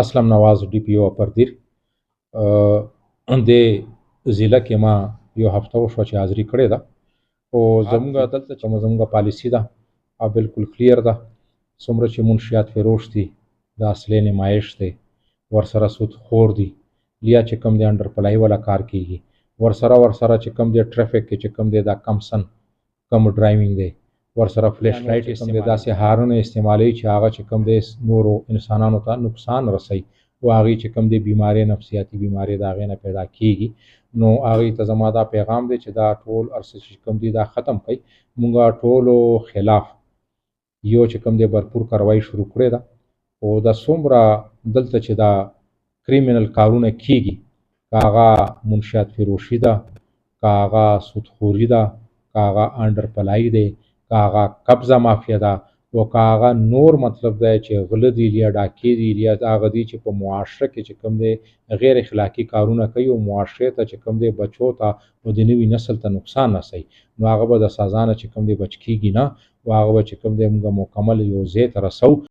اسلم نواز DPO اپردیر د ضلع کې ما یو هفته وشوه چې حاضري کړې ده او زموږ دلته چې زموږ پالیسي ده او بالکل کلیر ده. څومره چې منشیات فروش دي د اصلي نمایش دی، ورسره سود خور دي یا چې کوم دی انډر پلای والا کار کیږي، ورسره چې کوم دی ټریفیک کې چې کوم دی دا کم سن کم ډرایوینګ دی، ورسره فلیش لایټ کوم دی داسې هارونه استعمالوي چې هغه چې کوم دی نورو انسانانو ته نقصان رسوي او هغې چې کوم دی بیمارۍ نفسیاتي بیمارۍ د هغې نه پیدا کیږي. نو هغې ته زما دا پیغام دی چې دا ټول هر څه چې کوم دی دا ختم کړئ. مونږ ټولو خلاف یو چې کوم دی بھرپور کاروایی شروع کړې ده او دا څومره دلته چې دا کریمینل کارونه کیږي، که هغه منشیات فروشي ده، که هغه سودخوري ده، که هغه انډر پلای دی، که هغه قبضه مافیا ده او که هغه نور مطلب دی چې غله دي یا ډاکې دي یا هغه دي چې په معاشره کې چې کوم دی غیر اخلاقي کارونه کوي او معاشرې ته چې کوم دی بچو ته او د نوي نسل ته نقصان رسوي، نو هغه به د سزا نه چې کوم دی بچ کیږي نه او هغه به چې کوم دی موږ مکمل یو ځای ته رسو.